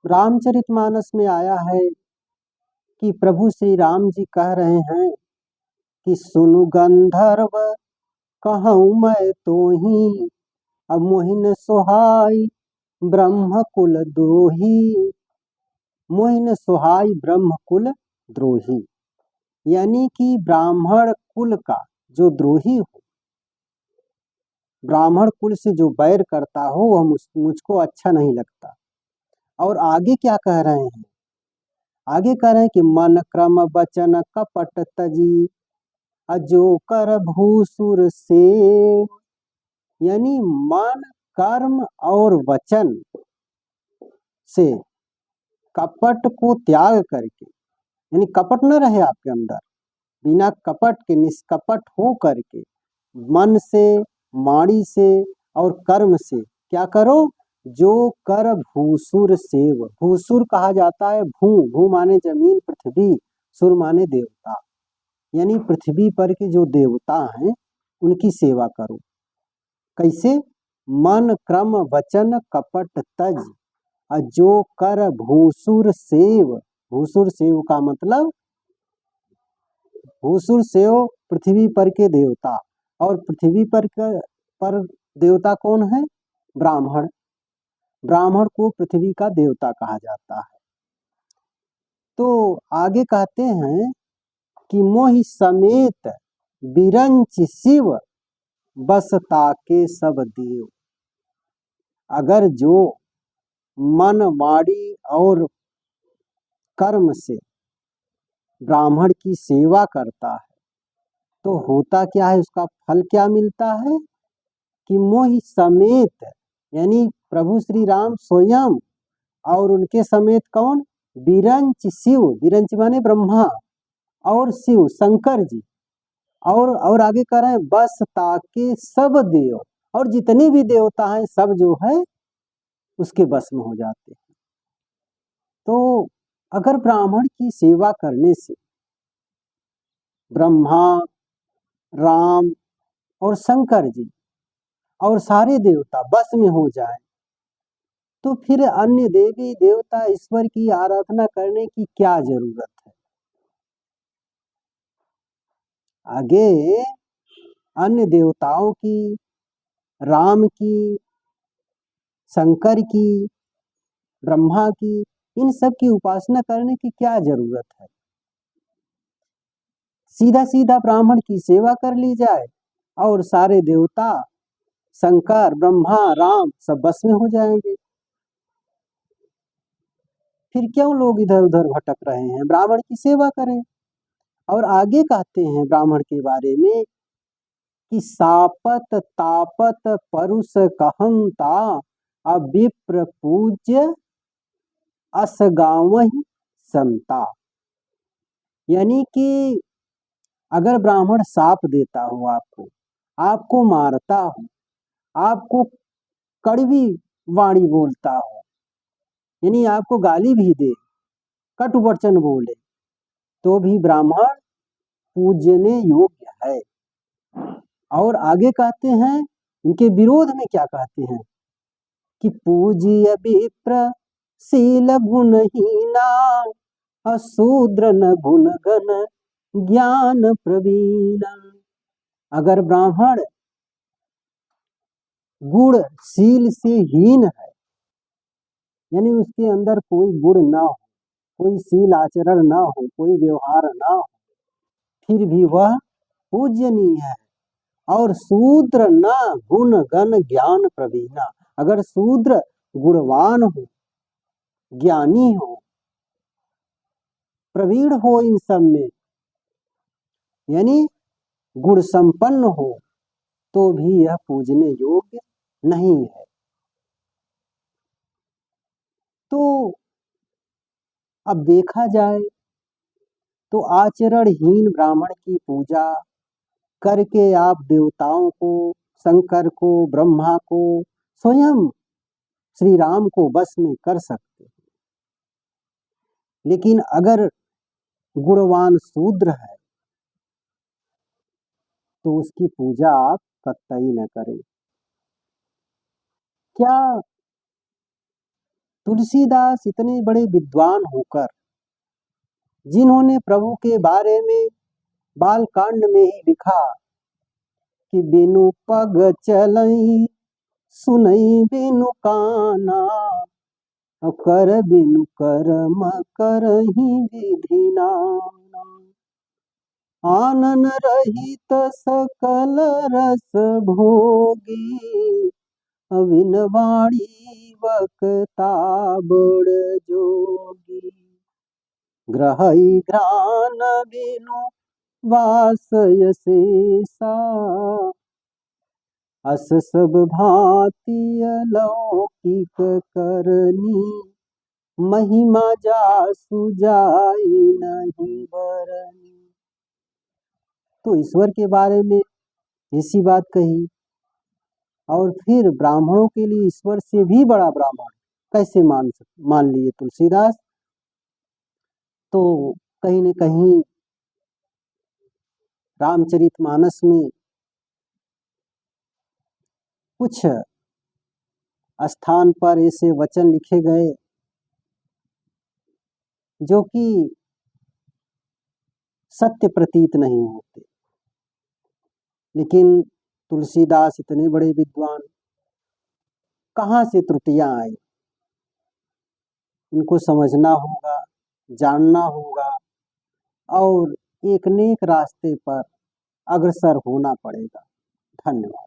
रामचरितमानस में आया है कि प्रभु श्री राम जी कह रहे हैं कि सुनु गंधर्व कहूँ मैं तो ही, अब मोहिन सोहाई ब्रह्म कुल द्रोही। मोहिन सोहाई ब्रह्म कुल द्रोही, यानी कि ब्राह्मण कुल का जो द्रोही हो, ब्राह्मण कुल से जो बैर करता हो वह मुझको अच्छा नहीं लगता। और आगे क्या कह रहे हैं, आगे कह रहे हैं कि मन क्रम वचन कपट तजी, अजो कर भूसुर से, यानी मन कर्म और वचन से कपट को त्याग करके, यानी कपट न रहे आपके अंदर, बिना कपट के निष्कपट हो करके मन से, वाणी से और कर्म से क्या करो, जो कर भूसुर सेव। भूसुर कहा जाता है भू, भू माने जमीन, पृथ्वी, सुर माने देवता, यानी पृथ्वी पर के जो देवता हैं उनकी सेवा करो। कैसे? मन क्रम वचन कपट तज, जो कर भूसुर सेव। भूसुर सेव का मतलब, भूसुर सेव पृथ्वी पर के देवता, और पृथ्वी पर देवता कौन है? ब्राह्मण। ब्राह्मण को पृथ्वी का देवता कहा जाता है। तो आगे कहते हैं कि मोहि समेत बिरंच शिव बसता के सब देव। अगर जो मन वाणी और कर्म से ब्राह्मण की सेवा करता है तो होता क्या है, उसका फल क्या मिलता है कि मोहि समेत, यानी प्रभु श्री राम स्वयं और उनके समेत कौन? बिरंच शिव, बिरंच माने ब्रह्मा, और शिव शंकर जी, और आगे कह रहे हैं बस ताके सब देव, और जितने भी देवता हैं सब जो है उसके बस में हो जाते हैं। तो अगर ब्राह्मण की सेवा करने से ब्रह्मा, राम और शंकर जी और सारे देवता बस में हो जाए तो फिर अन्य देवी देवता ईश्वर की आराधना करने की क्या जरूरत है। आगे अन्य देवताओं की, राम की, शंकर की, ब्रह्मा की, इन सब की उपासना करने की क्या जरूरत है। सीधा सीधा ब्राह्मण की सेवा कर ली जाए और सारे देवता शंकर, ब्रह्मा, राम सब बस में हो जाएंगे। फिर क्यों लोग इधर उधर भटक रहे हैं, ब्राह्मण की सेवा करें। और आगे कहते हैं ब्राह्मण के बारे में कि सापत तापत परुष कहंता, अविप्र पूज्य असगावहि संता। यानी कि अगर ब्राह्मण साप देता हो आपको, आपको मारता हो, आपको कड़वी वाणी बोलता हो, यानी आपको गाली भी दे, कटु वचन बोले, तो भी ब्राह्मण पूजने योग्य है। और आगे कहते हैं इनके विरोध में क्या कहते हैं कि पूज्य विप्र शील गुणहीना, अशूद्र न गुण गण ज्ञान प्रवीणा। अगर ब्राह्मण गुण शील से हीन है, यानी उसके अंदर कोई गुण ना हो, कोई शील आचरण ना हो, कोई व्यवहार ना हो, फिर भी वह पूजनीय है। और शूद्र न गुण गण ज्ञान प्रवीणा, अगर शूद्र गुणवान हो, ज्ञानी हो, प्रवीण हो इन सब में, यानी गुण संपन्न हो, तो भी यह पूजने योग्य नहीं है। तो अब देखा जाए तो आचरणहीन ब्राह्मण की पूजा करके आप देवताओं को, शंकर को, ब्रह्मा को, स्वयं श्री राम को बस में कर सकते हैं। लेकिन अगर गुणवान शूद्र है तो उसकी पूजा आप कतई न करें। क्या तुलसीदास इतने बड़े विद्वान होकर जिन्होंने प्रभु के बारे में बालकांड में ही लिखा कि बिनु पग चलई सुनई बिनु काना कर बिनु कर्म करहि विधि नाना आनन रहित सकल रस भोगी अविन वाणी वक्ता बड़ जोगी ग्रहई ध्यान बिनु वासय शेषा अस सब भांति अलौकिक करनी महिमा जासु जाई नहीं बरनी। तो ईश्वर के बारे में ऐसी बात कही और फिर ब्राह्मणों के लिए ईश्वर से भी बड़ा ब्राह्मण कैसे मान लिए तुलसीदास। तो कहीं न कहीं रामचरितमानस में कुछ स्थान पर ऐसे वचन लिखे गए जो कि सत्य प्रतीत नहीं होते, लेकिन तुलसीदास इतने बड़े विद्वान, कहाँ से त्रुटियां आई इनको समझना होगा, जानना होगा और एक नेक रास्ते पर अग्रसर होना पड़ेगा। धन्यवाद।